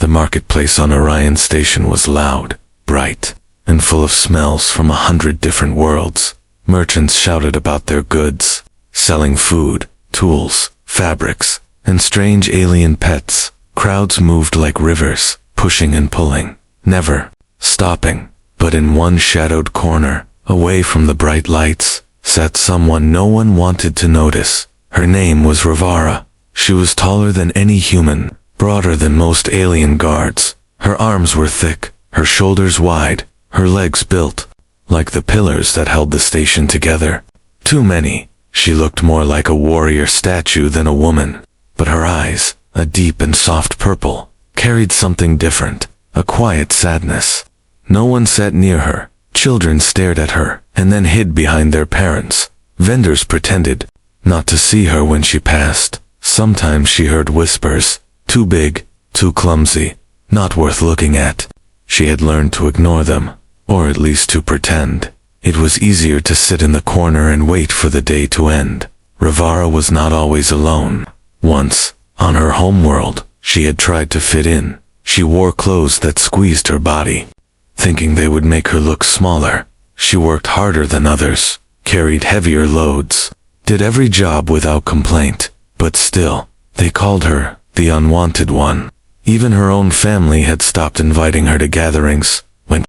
The marketplace on Orion Station was loud, bright, and full of smells from 100 different worlds. Merchants shouted about their goods, selling food, tools, fabrics, and strange alien pets. Crowds moved like rivers, pushing and pulling, never stopping. But in one shadowed corner, away from the bright lights, sat someone no one wanted to notice. Her name was Ravara. She was taller than any human, broader than most alien guards. Her arms were thick, her shoulders wide, her legs built like the pillars that held the station together. Too many. She looked more like a warrior statue than a woman. But her eyes, a deep and soft purple, carried something different, a quiet sadness. No one sat near her. Children stared at her, and then hid behind their parents. Vendors pretended not to see her when she passed. Sometimes she heard whispers, too big, too clumsy, not worth looking at. She had learned to ignore them, or at least to pretend. It was easier to sit in the corner and wait for the day to end. Ravara was not always alone. Once, on her homeworld, she had tried to fit in. She wore clothes that squeezed her body, thinking they would make her look smaller. She worked harder than others, carried heavier loads, did every job without complaint. But still, they called her the unwanted one. Even her own family had stopped inviting her to gatherings. When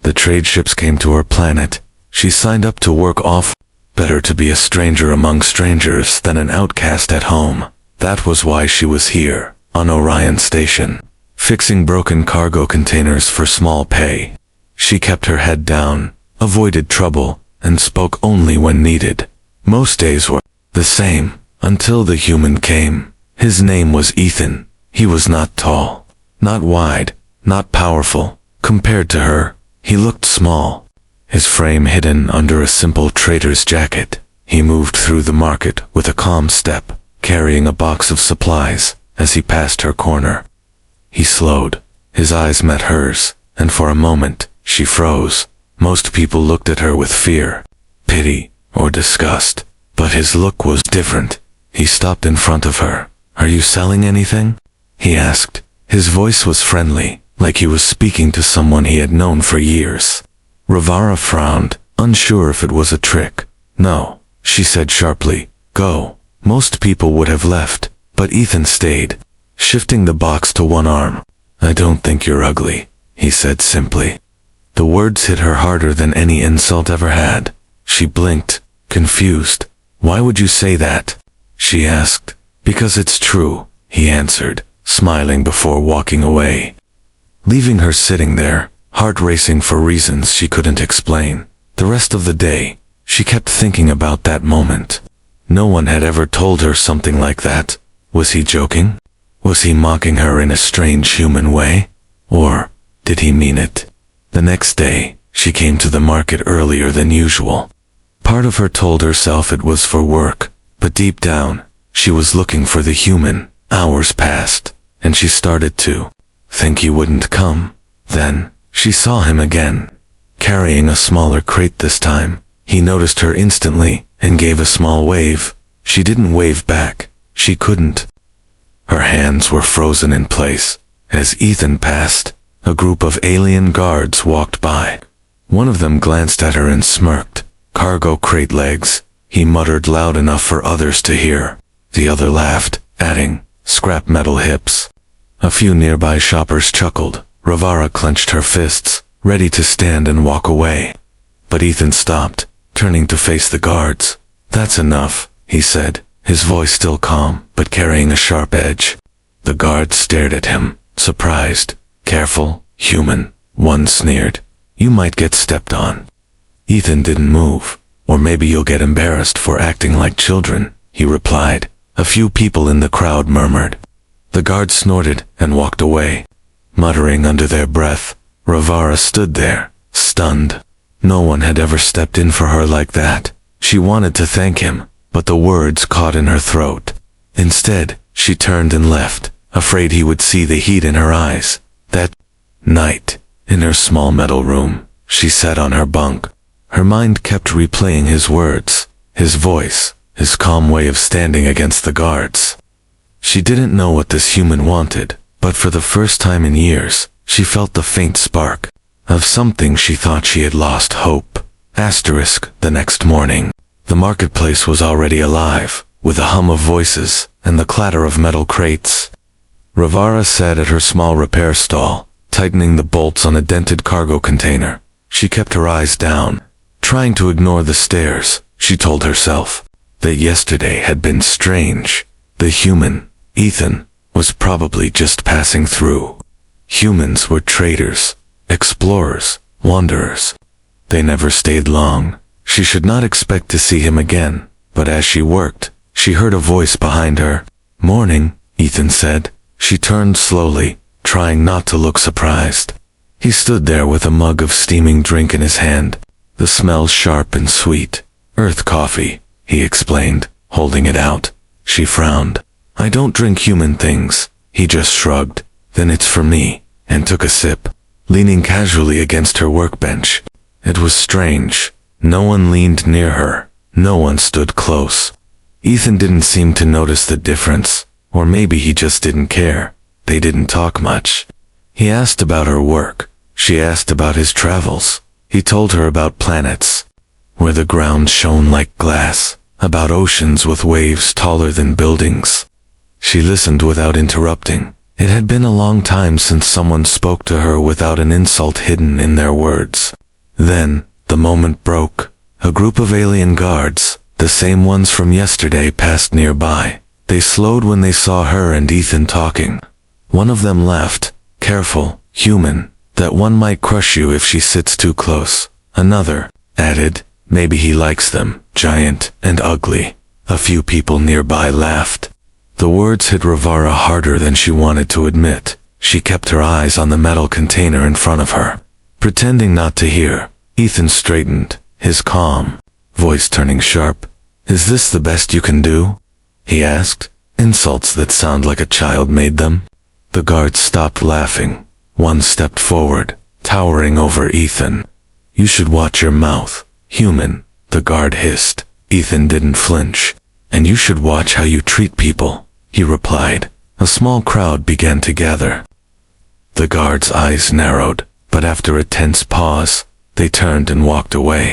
the trade ships came to her planet, she signed up to work off. Better to be a stranger among strangers than an outcast at home. That was why she was here, on Orion Station, fixing broken cargo containers for small pay. She kept her head down, avoided trouble, and spoke only when needed. Most days were the same, until the human came. His name was Ethan. He was not tall, not wide, not powerful. Compared to her, he looked small, his frame hidden under a simple trader's jacket. He moved through the market with a calm step, carrying a box of supplies. As he passed her corner, he slowed. His eyes met hers, and for a moment, she froze. Most people looked at her with fear, pity, or disgust, but his look was different. He stopped in front of her. "Are you selling anything?" he asked. His voice was friendly, like he was speaking to someone he had known for years. Ravara frowned, unsure if it was a trick. "No," she said sharply. "Go." Most people would have left, but Ethan stayed, shifting the box to one arm. "I don't think you're ugly," he said simply. The words hit her harder than any insult ever had. She blinked, confused. "Why would you say that?" she asked. "Because it's true," he answered, smiling before walking away, leaving her sitting there, heart racing for reasons she couldn't explain. The rest of the day, she kept thinking about that moment. No one had ever told her something like that. Was he joking? Was he mocking her in a strange human way? Or did he mean it? The next day, she came to the market earlier than usual. Part of her told herself it was for work, but deep down, she was looking for the human. Hours passed, and she started to think he wouldn't come. Then, she saw him again, carrying a smaller crate this time. He noticed her instantly and gave a small wave. She didn't wave back. She couldn't. Her hands were frozen in place. As Ethan passed, a group of alien guards walked by. One of them glanced at her and smirked. "Cargo crate legs," he muttered loud enough for others to hear. The other laughed, adding, "Scrap metal hips." A few nearby shoppers chuckled. Ravara clenched her fists, ready to stand and walk away. But Ethan stopped, turning to face the guards. "That's enough," he said, his voice still calm, but carrying a sharp edge. The guards stared at him, surprised. "Careful, human," one sneered. "You might get stepped on." Ethan didn't move. "Or maybe you'll get embarrassed for acting like children," he replied. A few people in the crowd murmured. The guards snorted and walked away, muttering under their breath. Ravara stood there, stunned. No one had ever stepped in for her like that. She wanted to thank him, but the words caught in her throat. Instead, she turned and left, afraid he would see the heat in her eyes. That night, in her small metal room, she sat on her bunk. Her mind kept replaying his words, his voice, his calm way of standing against the guards. She didn't know what this human wanted, but for the first time in years, she felt the faint spark of something she thought she had lost hope. The next morning, the marketplace was already alive, with a hum of voices and the clatter of metal crates. Ravara sat at her small repair stall, tightening the bolts on a dented cargo container. She kept her eyes down, trying to ignore the stares. She told herself that yesterday had been strange. The human, Ethan, was probably just passing through. Humans were traders, explorers, wanderers. They never stayed long. She should not expect to see him again, but as she worked, she heard a voice behind her. "Morning," Ethan said. She turned slowly, trying not to look surprised. He stood there with a mug of steaming drink in his hand, the smell sharp and sweet. "Earth coffee," he explained, holding it out. She frowned. "I don't drink human things." He just shrugged. "Then it's for me," and took a sip, leaning casually against her workbench. It was strange. No one leaned near her. No one stood close. Ethan didn't seem to notice the difference, or maybe he just didn't care. They didn't talk much. He asked about her work. She asked about his travels. He told her about planets where the ground shone like glass, about oceans with waves taller than buildings. She listened without interrupting. It had been a long time since someone spoke to her without an insult hidden in their words. Then, the moment broke. A group of alien guards, the same ones from yesterday, passed nearby. They slowed when they saw her and Ethan talking. One of them laughed. "Careful, human, that one might crush you if she sits too close." Another added, "Maybe he likes them, giant and ugly." A few people nearby laughed. The words hit Ravara harder than she wanted to admit. She kept her eyes on the metal container in front of her, pretending not to hear. Ethan straightened, his calm voice turning sharp. "Is this the best you can do?" he asked. Insults that sound like a child made them. The guards stopped laughing. One stepped forward, towering over Ethan. "You should watch your mouth, human," the guard hissed. Ethan didn't flinch. "And you should watch how you treat people," he replied. A small crowd began to gather. The guard's eyes narrowed, but after a tense pause, they turned and walked away.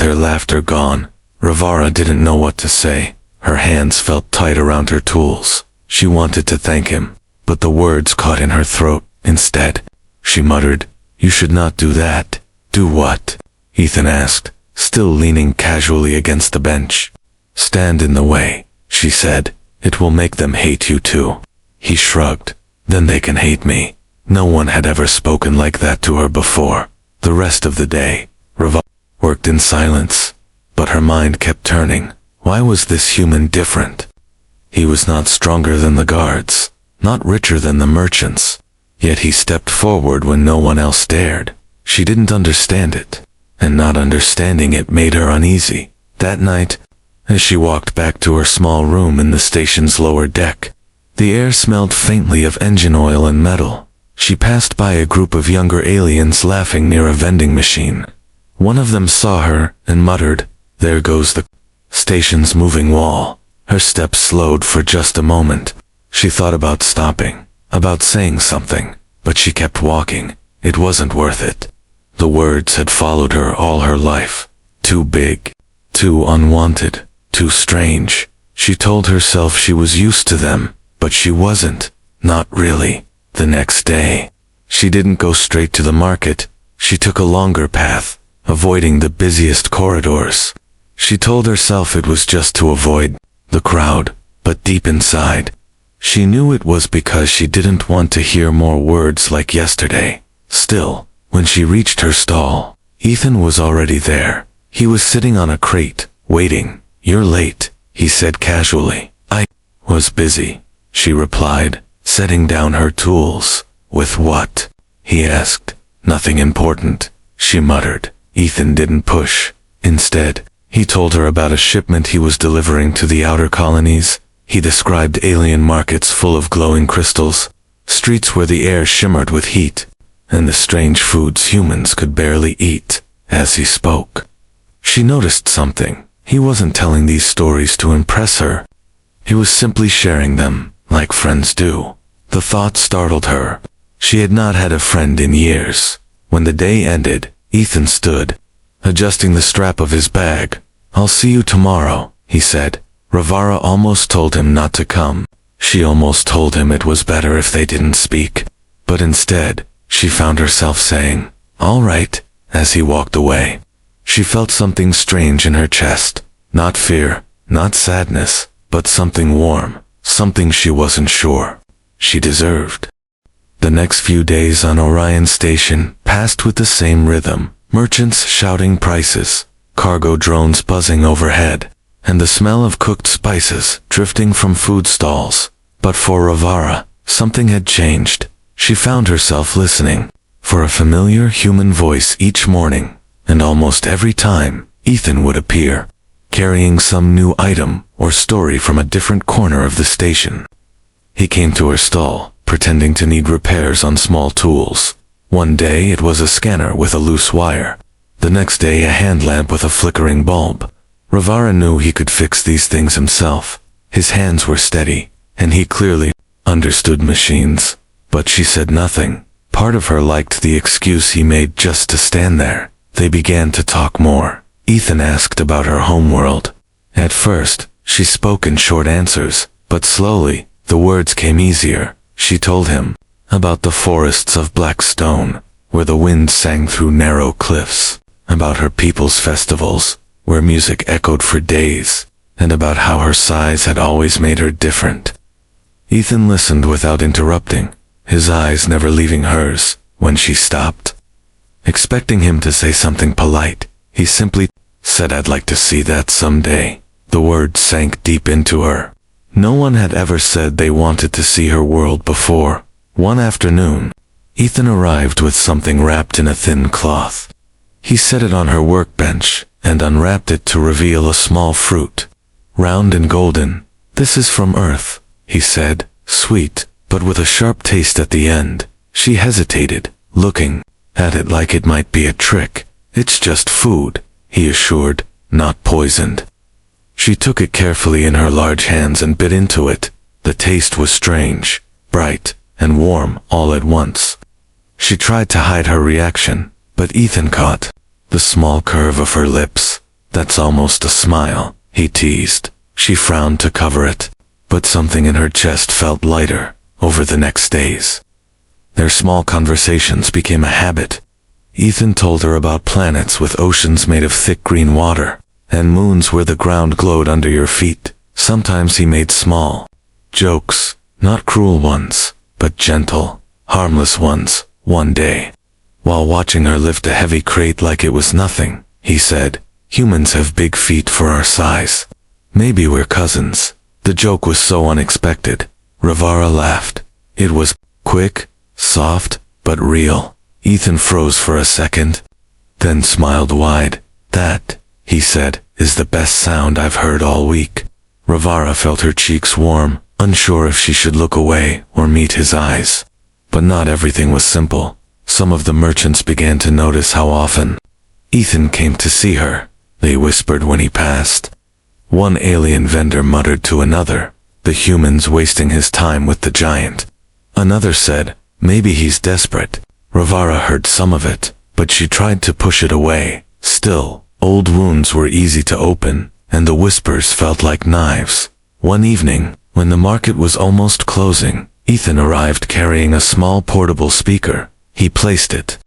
Their laughter gone, Ravara didn't know what to say. Her hands felt tight around her tools. She wanted to thank him, but the words caught in her throat. Instead, she muttered, "You should not do that." "Do what?" Ethan asked, still leaning casually against the bench. "Stand in the way," she said. "It will make them hate you too." He shrugged. "Then they can hate me." No one had ever spoken like that to her before. The rest of the day, Ravara worked in silence, but her mind kept turning. Why was this human different? He was not stronger than the guards, not richer than the merchants, yet he stepped forward when no one else dared. She didn't understand it, and not understanding it made her uneasy. That night, as she walked back to her small room in the station's lower deck, the air smelled faintly of engine oil and metal. She passed by a group of younger aliens laughing near a vending machine. One of them saw her and muttered, "There goes the station's moving wall." Her steps slowed for just a moment. She thought about stopping, about saying something, but she kept walking. It wasn't worth it. The words had followed her all her life. Too big, too unwanted, too strange. She told herself she was used to them, but she wasn't. Not really. The next day, she didn't go straight to the market. She took a longer path, avoiding the busiest corridors. She told herself it was just to avoid the crowd, but deep inside, she knew it was because she didn't want to hear more words like yesterday. Still, when she reached her stall, Ethan was already there. He was sitting on a crate, waiting. "You're late," he said casually. "I was busy," she replied, setting down her tools. "With what?" he asked. "Nothing important," she muttered. Ethan didn't push. Instead, he told her about a shipment he was delivering to the outer colonies. He described alien markets full of glowing crystals, streets where the air shimmered with heat, and the strange foods humans could barely eat. As he spoke, she noticed something. He wasn't telling these stories to impress her. He was simply sharing them, like friends do. The thought startled her. She had not had a friend in years. When the day ended, Ethan stood, adjusting the strap of his bag. "I'll see you tomorrow," he said. Ravara almost told him not to come. She almost told him it was better if they didn't speak. But instead, she found herself saying, "All right," as he walked away. She felt something strange in her chest. Not fear, not sadness, but something warm, something she wasn't sure she deserved. The next few days on Orion Station passed with the same rhythm, merchants shouting prices, cargo drones buzzing overhead, and the smell of cooked spices drifting from food stalls. But for Ravara, something had changed. She found herself listening for a familiar human voice each morning, and almost every time, Ethan would appear, carrying some new item or story from a different corner of the station. He came to her stall, pretending to need repairs on small tools. One day it was a scanner with a loose wire. The next day a hand lamp with a flickering bulb. Ravara knew he could fix these things himself. His hands were steady, and he clearly understood machines. But she said nothing. Part of her liked the excuse he made just to stand there. They began to talk more. Ethan asked about her homeworld. At first, she spoke in short answers, but slowly, the words came easier. She told him about the forests of black stone, where the wind sang through narrow cliffs, about her people's festivals, where music echoed for days, and about how her size had always made her different. Ethan listened without interrupting, his eyes never leaving hers. When she stopped, expecting him to say something polite, he simply said, "I'd like to see that someday." The words sank deep into her. No one had ever said they wanted to see her world before. One afternoon, Ethan arrived with something wrapped in a thin cloth. He set it on her workbench and unwrapped it to reveal a small fruit, round and golden. "This is from Earth," he said, "sweet, but with a sharp taste at the end." She hesitated, looking at it like it might be a trick. "It's just food," he assured, "not poisoned." She took it carefully in her large hands and bit into it. The taste was strange, bright, and warm all at once. She tried to hide her reaction, but Ethan caught the small curve of her lips. "That's almost a smile," he teased. She frowned to cover it, but something in her chest felt lighter. Over the next days, their small conversations became a habit. Ethan told her about planets with oceans made of thick green water, and moons where the ground glowed under your feet. Sometimes he made small jokes, not cruel ones, but gentle, harmless ones. One day, while watching her lift a heavy crate like it was nothing, he said, "Humans have big feet for our size. Maybe we're cousins." The joke was so unexpected. Ravara laughed. It was quick, soft, but real. Ethan froze for a second, then smiled wide. "That," he said, "is the best sound I've heard all week." Ravara felt her cheeks warm, unsure if she should look away or meet his eyes. But not everything was simple. Some of the merchants began to notice how often Ethan came to see her. They whispered when he passed. One alien vendor muttered to another, "The human's wasting his time with the giant." Another said, "Maybe he's desperate." Ravara heard some of it, but she tried to push it away. Still, old wounds were easy to open, and the whispers felt like knives. One evening, when the market was almost closing, Ethan arrived carrying a small portable speaker. He placed it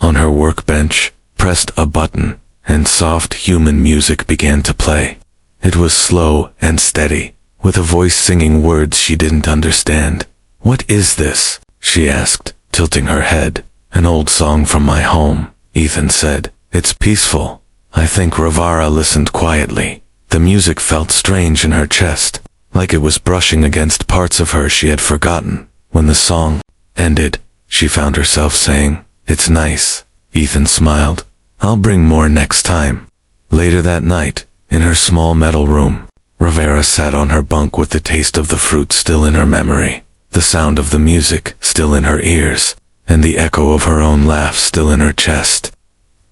on her workbench, pressed a button, and soft human music began to play. It was slow and steady, with a voice singing words she didn't understand. "What is this?" she asked, tilting her head. "An old song from my home," Ethan said. "It's peaceful." I think Ravara listened quietly. The music felt strange in her chest, like it was brushing against parts of her she had forgotten. When the song ended, she found herself saying, "It's nice." Ethan smiled. "I'll bring more next time." Later that night, in her small metal room, Ravara sat on her bunk with the taste of the fruit still in her memory, the sound of the music still in her ears, and the echo of her own laugh still in her chest.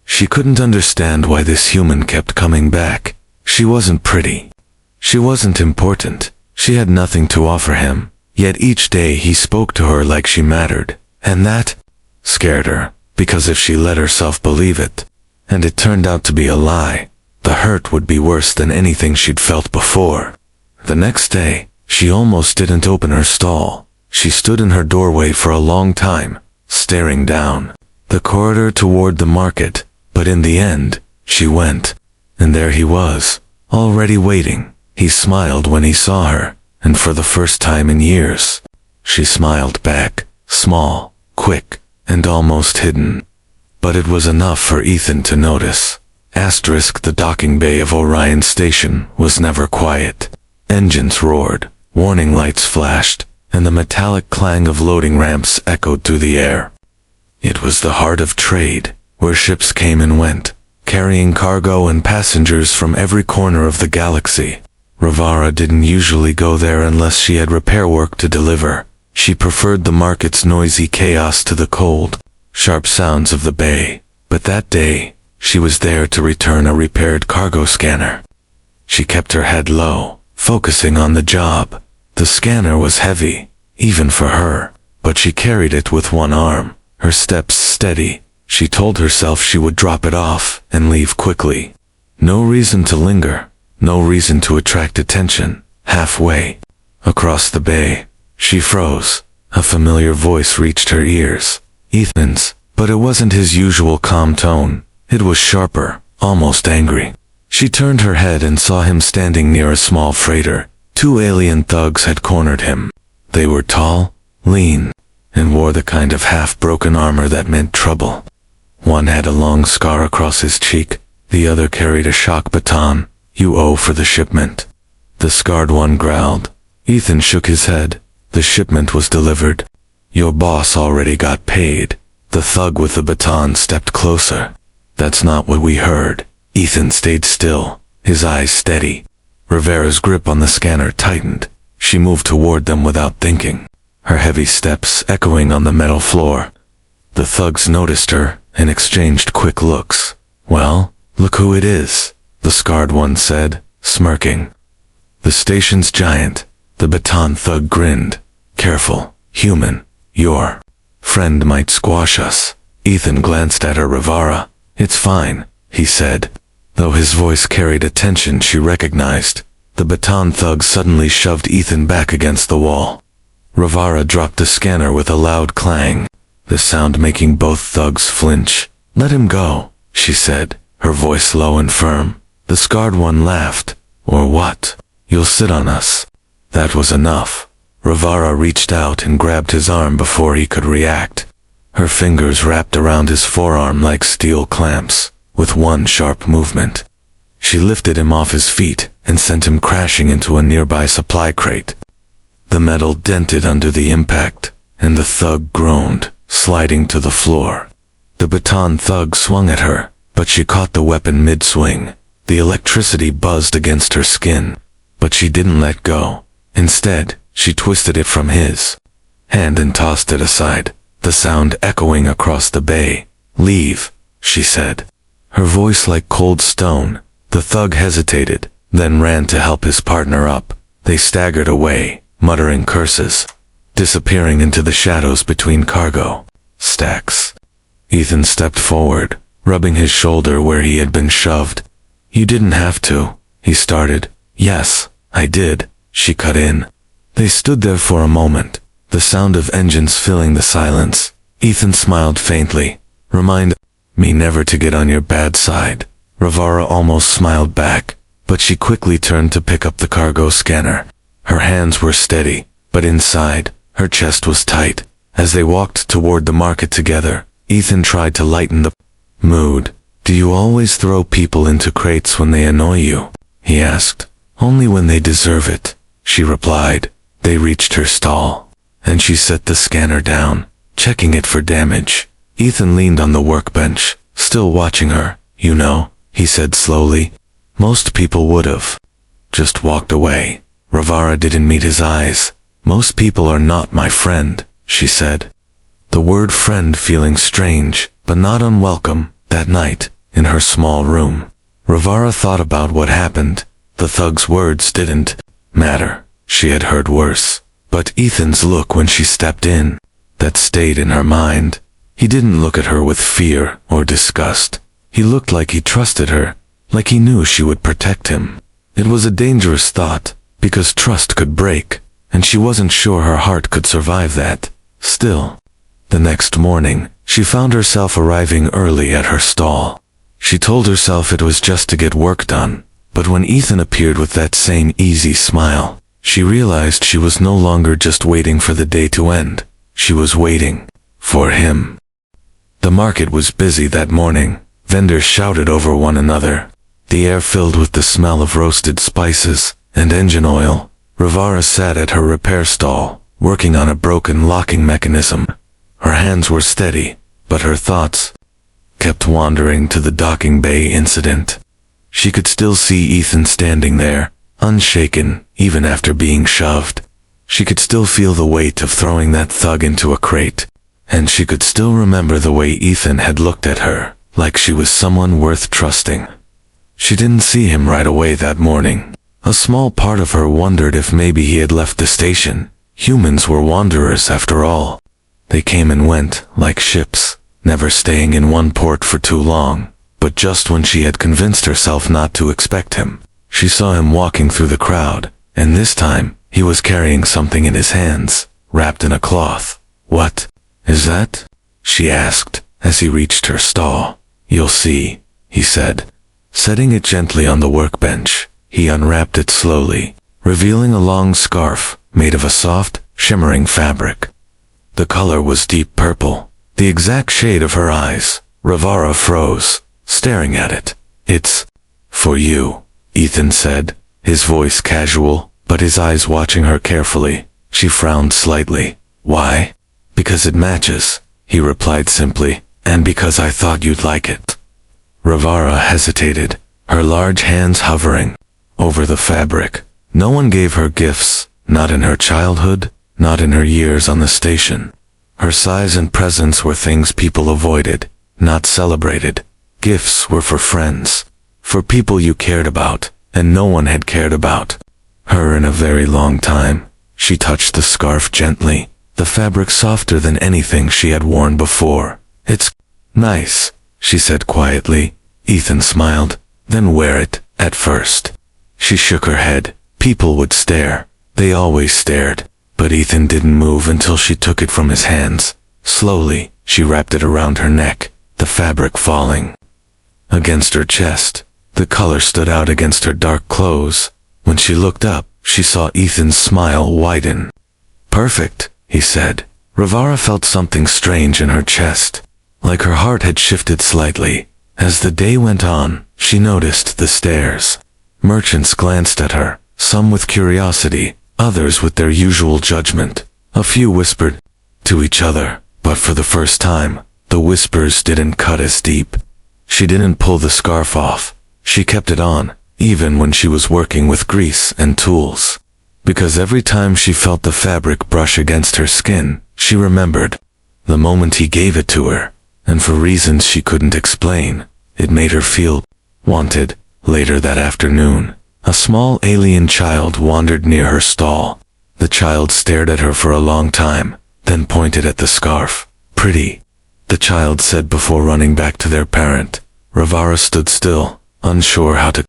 She couldn't understand why this human kept coming back. She wasn't pretty. She wasn't important. She had nothing to offer him. Yet each day he spoke to her like she mattered, and that scared her, because if she let herself believe it, and it turned out to be a lie, the hurt would be worse than anything she'd felt before. The next day, she almost didn't open her stall. She stood in her doorway for a long time, staring down the corridor toward the market, but in the end, she went, and there he was, already waiting. He smiled when he saw her, and for the first time in years, she smiled back, small, quick, and almost hidden. But it was enough for Ethan to notice. The docking bay of Orion Station was never quiet. Engines roared, warning lights flashed, and the metallic clang of loading ramps echoed through the air. It was the heart of trade, where ships came and went, carrying cargo and passengers from every corner of the galaxy. Ravara didn't usually go there unless she had repair work to deliver. She preferred the market's noisy chaos to the cold, sharp sounds of the bay. But that day, she was there to return a repaired cargo scanner. She kept her head low, focusing on the job. The scanner was heavy, even for her, but she carried it with one arm, her steps steady. She told herself she would drop it off and leave quickly. No reason to linger, no reason to attract attention. Halfway across the bay, she froze. A familiar voice reached her ears. Ethan's, but it wasn't his usual calm tone. It was sharper, almost angry. She turned her head and saw him standing near a small freighter. Two alien thugs had cornered him. They were tall, lean, and wore the kind of half-broken armor that meant trouble. One had a long scar across his cheek, the other carried a shock baton. "You owe for the shipment." The scarred one growled. Ethan shook his head. The shipment was delivered. "Your boss already got paid." The thug with the baton stepped closer. "That's not what we heard." Ethan stayed still, his eyes steady. Rivera's grip on the scanner tightened. She moved toward them without thinking, her heavy steps echoing on the metal floor. The thugs noticed her and exchanged quick looks. "Well, look who it is," the scarred one said, smirking. "The station's giant." The baton thug grinned. "Careful, human. Your friend might squash us." Ethan glanced at her. "Rivara." "It's fine," he said. Though his voice carried a tension she recognized, the baton thug suddenly shoved Ethan back against the wall. Rivara dropped the scanner with a loud clang, the sound making both thugs flinch. "Let him go," she said, her voice low and firm. The scarred one laughed. "Or what? You'll sit on us." That was enough. Rivara reached out and grabbed his arm before he could react. Her fingers wrapped around his forearm like steel clamps. With one sharp movement, she lifted him off his feet and sent him crashing into a nearby supply crate. The metal dented under the impact, and the thug groaned, sliding to the floor. The baton thug swung at her, but she caught the weapon mid-swing. The electricity buzzed against her skin, but she didn't let go. Instead, she twisted it from his hand and tossed it aside, the sound echoing across the bay. "Leave," she said, her voice like cold stone. The thug hesitated, then ran to help his partner up. They staggered away, muttering curses, disappearing into the shadows between cargo stacks. Ethan stepped forward, rubbing his shoulder where he had been shoved. "You didn't have to," he started. "Yes, I did," she cut in. They stood there for a moment, the sound of engines filling the silence. Ethan smiled faintly. "Remind me never to get on your bad side." Rivara almost smiled back, but she quickly turned to pick up the cargo scanner. Her hands were steady, but inside, her chest was tight. As they walked toward the market together, Ethan tried to lighten the mood. "Do you always throw people into crates when they annoy you?" he asked. "Only when they deserve it," she replied. They reached her stall, and she set the scanner down, checking it for damage. Ethan leaned on the workbench, still watching her. "You know," he said slowly, "most people would've just walked away." Rivara didn't meet his eyes. "Most people are not my friend," she said, the word friend feeling strange, but not unwelcome. That night, in her small room, Rivara thought about what happened. The thug's words didn't matter. She had heard worse. But Ethan's look when she stepped in, that stayed in her mind. He didn't look at her with fear or disgust. He looked like he trusted her, like he knew she would protect him. It was a dangerous thought, because trust could break, and she wasn't sure her heart could survive that. Still, the next morning, she found herself arriving early at her stall. She told herself it was just to get work done, but when Ethan appeared with that same easy smile, she realized she was no longer just waiting for the day to end. She was waiting for him. The market was busy that morning. Vendors shouted over one another. The air filled with the smell of roasted spices and engine oil. Ravara sat at her repair stall, working on a broken locking mechanism. Her hands were steady, but her thoughts kept wandering to the docking bay incident. She could still see Ethan standing there, unshaken, even after being shoved. She could still feel the weight of throwing that thug into a crate, and she could still remember the way Ethan had looked at her, like she was someone worth trusting. She didn't see him right away that morning. A small part of her wondered if maybe he had left the station. Humans were wanderers after all. They came and went, like ships, never staying in one port for too long. But just when she had convinced herself not to expect him, she saw him walking through the crowd, and this time, he was carrying something in his hands, wrapped in a cloth. "What is that?" she asked, as he reached her stall. "You'll see," he said. Setting it gently on the workbench, he unwrapped it slowly, revealing a long scarf made of a soft, shimmering fabric. The color was deep purple, the exact shade of her eyes. Ravara froze, staring at it. "It's for you," Ethan said, his voice casual, but his eyes watching her carefully. She frowned slightly. "Why?" "Because it matches," he replied simply, "and because I thought you'd like it." Ravara hesitated, her large hands hovering over the fabric. No one gave her gifts, not in her childhood, not in her years on the station. Her size and presence were things people avoided, not celebrated. Gifts were for friends, for people you cared about, and no one had cared about her in a very long time. She touched the scarf gently, the fabric softer than anything she had worn before. "It's nice," she said quietly. Ethan smiled. "Then wear it, at first." She shook her head. People would stare. They always stared. But Ethan didn't move until she took it from his hands. Slowly, she wrapped it around her neck, the fabric falling against her chest. The color stood out against her dark clothes. When she looked up, she saw Ethan's smile widen. "Perfect," he said. Ravara felt something strange in her chest, like her heart had shifted slightly. As the day went on, she noticed the stares. Merchants glanced at her, some with curiosity, others with their usual judgment. A few whispered to each other, but for the first time, the whispers didn't cut as deep. She didn't pull the scarf off. She kept it on, even when she was working with grease and tools. Because every time she felt the fabric brush against her skin, she remembered the moment he gave it to her, and for reasons she couldn't explain, it made her feel wanted. Later that afternoon, a small alien child wandered near her stall. The child stared at her for a long time, then pointed at the scarf. "Pretty," the child said before running back to their parent. Ravara stood still, unsure how to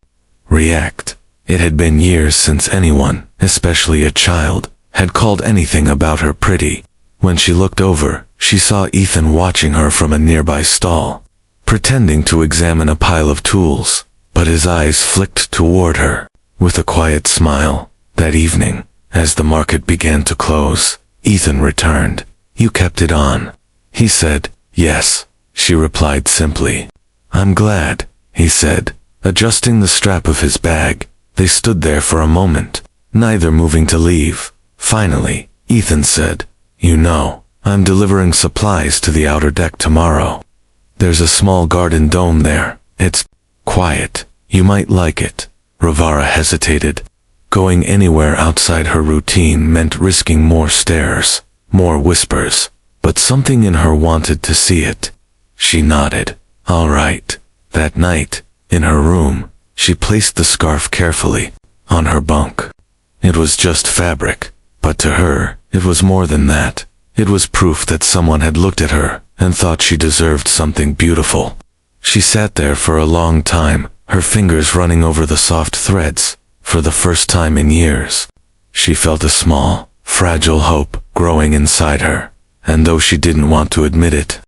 react. It had been years since anyone, especially a child, had called anything about her pretty. When she looked over, she saw Ethan watching her from a nearby stall, pretending to examine a pile of tools, but his eyes flicked toward her with a quiet smile. That evening, as the market began to close, Ethan returned. "You kept it on," he said. "Yes," she replied simply. "I'm glad," he said, adjusting the strap of his bag. They stood there for a moment, neither moving to leave. Finally, Ethan said, "You know, I'm delivering supplies to the outer deck tomorrow. There's a small garden dome there. It's quiet. You might like it." Ravara hesitated. Going anywhere outside her routine meant risking more stares, more whispers, but something in her wanted to see it. She nodded. "All right." That night, in her room, she placed the scarf carefully on her bunk. It was just fabric, But to her, it was more than that. It was proof that someone had looked at her and thought she deserved something beautiful. She sat there for a long time, her fingers running over the soft threads. For the first time in years, she felt a small, fragile hope growing inside her, and though she didn't want to admit it,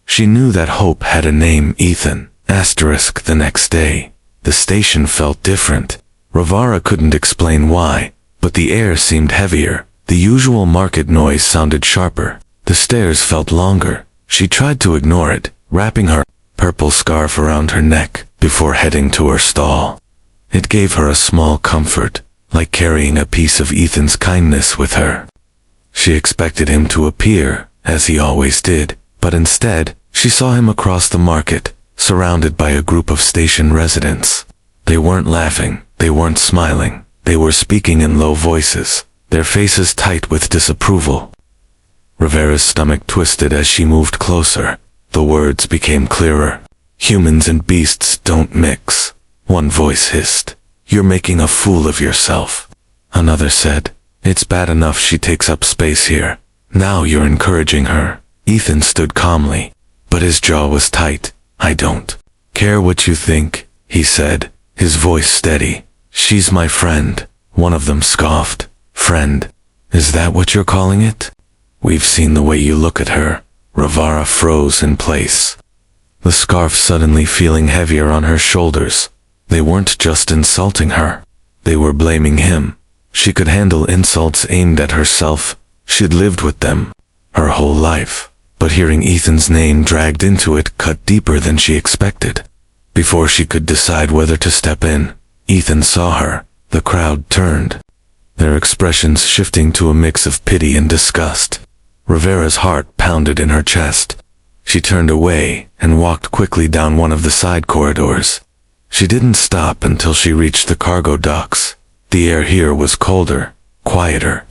she knew that hope had a name, Ethan. The next day, the station felt different. Ravara couldn't explain why, but the air seemed heavier. The usual market noise sounded sharper. The stairs felt longer. She tried to ignore it, wrapping her purple scarf around her neck before heading to her stall. It gave her a small comfort, like carrying a piece of Ethan's kindness with her. She expected him to appear, as he always did, but instead, she saw him across the market, surrounded by a group of station residents. They weren't laughing, they weren't smiling, they were speaking in low voices, their faces tight with disapproval. Rivera's stomach twisted as she moved closer. The words became clearer. Humans and beasts don't mix. One voice hissed, "You're making a fool of yourself." Another said, "It's bad enough she takes up space here. Now you're encouraging her." Ethan stood calmly, but his jaw was tight. "I don't care what you think," he said, his voice steady. "She's my friend." One of them scoffed. "Friend? Is that what you're calling it?" "We've seen the way you look at her." Ravara froze in place, the scarf suddenly feeling heavier on her shoulders. They weren't just insulting her. They were blaming him. She could handle insults aimed at herself. She'd lived with them her whole life. But hearing Ethan's name dragged into it cut deeper than she expected. Before she could decide whether to step in, Ethan saw her. The crowd turned, their expressions shifting to a mix of pity and disgust. Rivera's heart pounded in her chest. She turned away and walked quickly down one of the side corridors. She didn't stop until she reached the cargo docks. The air here was colder, quieter.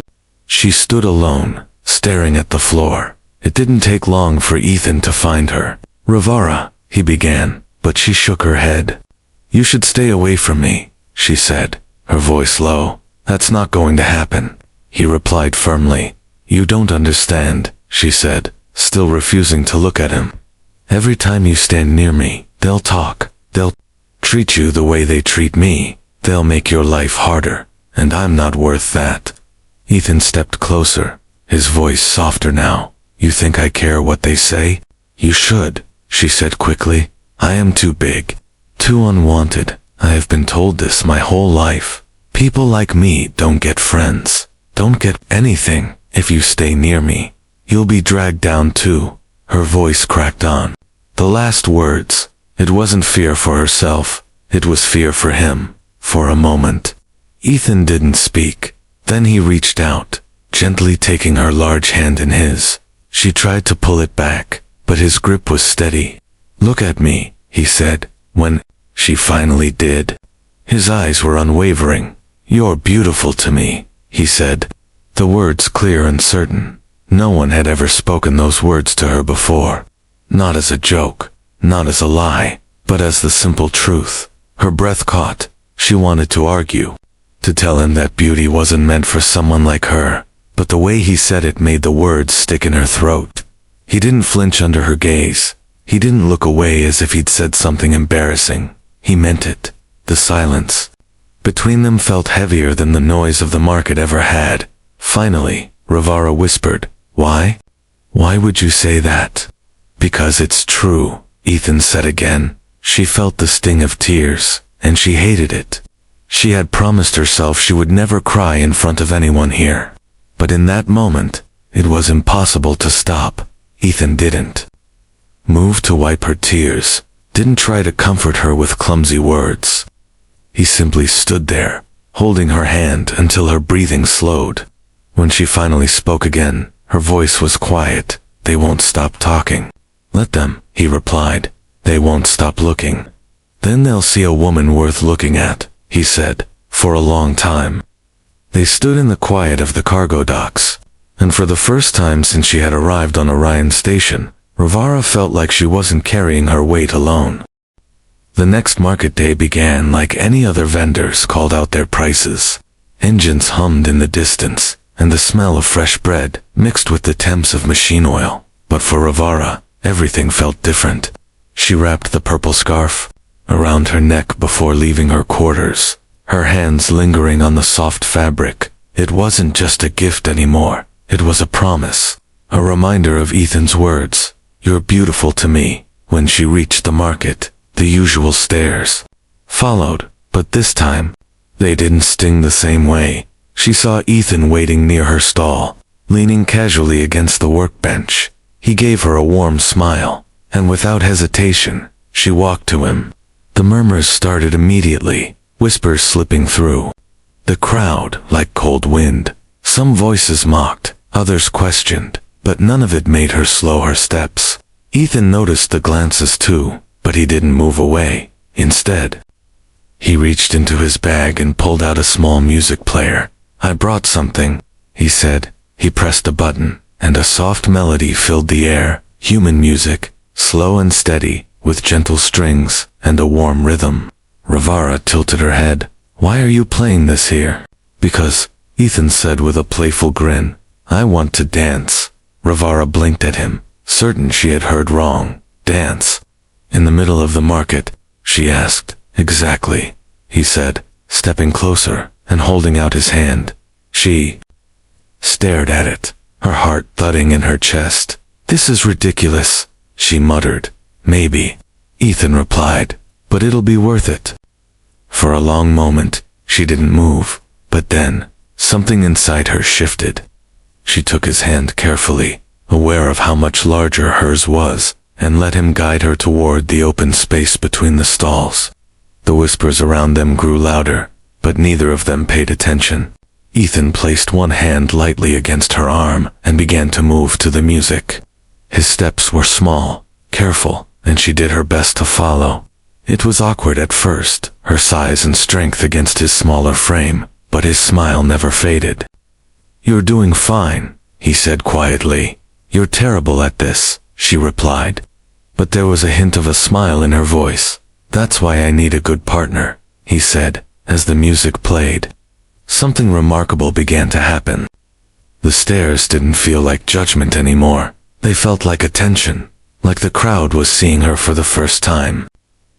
She stood alone, staring at the floor. It didn't take long for Ethan to find her. "Rivara," he began, but she shook her head. "You should stay away from me," she said, her voice low. "That's not going to happen," he replied firmly. "You don't understand," she said, still refusing to look at him. "Every time you stand near me, they'll talk. They'll treat you the way they treat me. They'll make your life harder, and I'm not worth that." Ethan stepped closer, his voice softer now. "You think I care what they say?" "You should," she said quickly. "I am too big, too unwanted. I have been told this my whole life. People like me don't get friends, don't get anything. If you stay near me, you'll be dragged down too." Her voice cracked on. The last words, it wasn't fear for herself, it was fear for him. For a moment, Ethan didn't speak. Then he reached out, gently taking her large hand in his. She tried to pull it back, but his grip was steady. "Look at me," he said, when she finally did. His eyes were unwavering. "You're beautiful to me," he said, the words clear and certain. No one had ever spoken those words to her before. Not as a joke, not as a lie, but as the simple truth. Her breath caught. She wanted to argue, to tell him that beauty wasn't meant for someone like her, but the way he said it made the words stick in her throat. He didn't flinch under her gaze. He didn't look away as if he'd said something embarrassing. He meant it. The silence between them felt heavier than the noise of the market ever had. Finally, Ravara whispered, "Why? Why would you say that?" "Because it's true," Ethan said again. She felt the sting of tears, and she hated it. She had promised herself she would never cry in front of anyone here. But in that moment, it was impossible to stop. Ethan didn't move to wipe her tears, didn't try to comfort her with clumsy words. He simply stood there, holding her hand until her breathing slowed. When she finally spoke again, her voice was quiet. "They won't stop talking." "Let them," he replied. "They won't stop looking. Then they'll see a woman worth looking at," he said, for a long time. They stood in the quiet of the cargo docks, and for the first time since she had arrived on Orion Station, Ravara felt like she wasn't carrying her weight alone. The next market day began like any other. Vendors called out their prices. Engines hummed in the distance. and the smell of fresh bread mixed with the temps of machine oil. But for Ravara, everything felt different. She wrapped the purple scarf around her neck before leaving her quarters, her hands lingering on the soft fabric. It wasn't just a gift anymore. It was a promise, a reminder of Ethan's words, "You're beautiful to me." When she reached the market, the usual stares followed, but this time, they didn't sting the same way. She saw Ethan waiting near her stall, leaning casually against the workbench. He gave her a warm smile, and without hesitation, she walked to him. The murmurs started immediately, whispers slipping through the crowd like cold wind. Some voices mocked, others questioned, but none of it made her slow her steps. Ethan noticed the glances too, but he didn't move away. Instead, he reached into his bag and pulled out a small music player. "I brought something," he said. He pressed a button, and a soft melody filled the air. Human music, slow and steady, with gentle strings and a warm rhythm. Ravara tilted her head. "Why are you playing this here?" "Because," Ethan said with a playful grin, "I want to dance." Ravara blinked at him, certain she had heard wrong. "Dance? In the middle of the market?" she asked. "Exactly," he said, stepping closer and holding out his hand. She stared at it, her heart thudding in her chest. "This is ridiculous," she muttered. "Maybe," Ethan replied, "but it'll be worth it." For a long moment, she didn't move, but then, something inside her shifted. She took his hand carefully, aware of how much larger hers was, and let him guide her toward the open space between the stalls. The whispers around them grew louder, but neither of them paid attention. Ethan placed one hand lightly against her arm and began to move to the music. His steps were small, careful, and she did her best to follow. It was awkward at first, her size and strength against his smaller frame, but his smile never faded. "You're doing fine," he said quietly. "You're terrible at this," she replied. But there was a hint of a smile in her voice. "That's why I need a good partner," he said, as the music played. Something remarkable began to happen. The stares didn't feel like judgment anymore. They felt like attention, like the crowd was seeing her for the first time.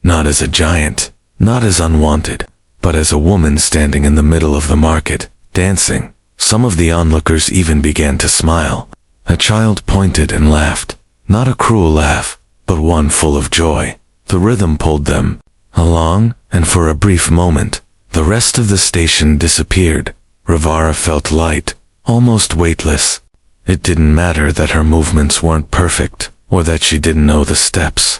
Not as a giant, not as unwanted, but as a woman standing in the middle of the market, dancing. Some of the onlookers even began to smile. A child pointed and laughed, not a cruel laugh, but one full of joy. The rhythm pulled them along, and for a brief moment, the rest of the station disappeared. Ravara felt light, almost weightless. It didn't matter that her movements weren't perfect, or that she didn't know the steps.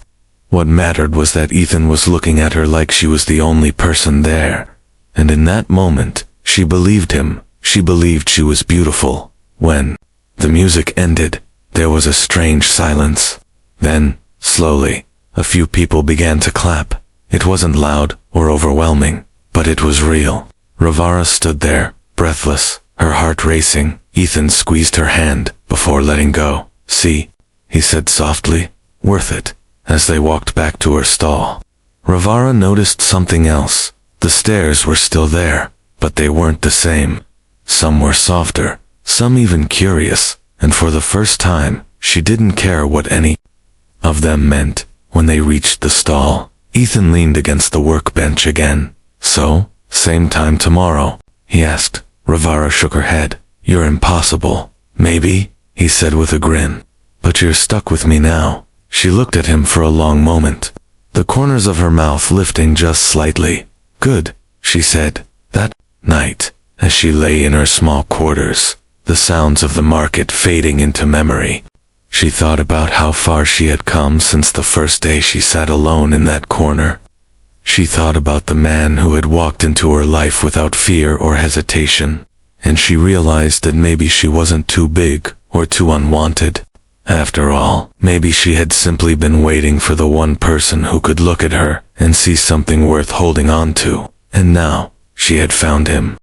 What mattered was that Ethan was looking at her like she was the only person there. And in that moment, she believed him. She believed she was beautiful. When the music ended, there was a strange silence. Then, slowly, a few people began to clap. It wasn't loud or overwhelming, but it was real. Ravara stood there, breathless, her heart racing. Ethan squeezed her hand before letting go. "See," he said softly, "worth it," as they walked back to her stall. Ravara noticed something else. The stares were still there, but they weren't the same. Some were softer, some even curious, and for the first time, she didn't care what any of them meant. When they reached the stall, Ethan leaned against the workbench again. "So, same time tomorrow?" he asked. Ravara shook her head. "You're impossible." "Maybe," he said with a grin. "But you're stuck with me now." She looked at him for a long moment, the corners of her mouth lifting just slightly. "Good," she said. That night, as she lay in her small quarters, the sounds of the market fading into memory, she thought about how far she had come since the first day she sat alone in that corner. She thought about the man who had walked into her life without fear or hesitation, and she realized that maybe she wasn't too big or too unwanted. After all, maybe she had simply been waiting for the one person who could look at her and see something worth holding on to, and now, she had found him.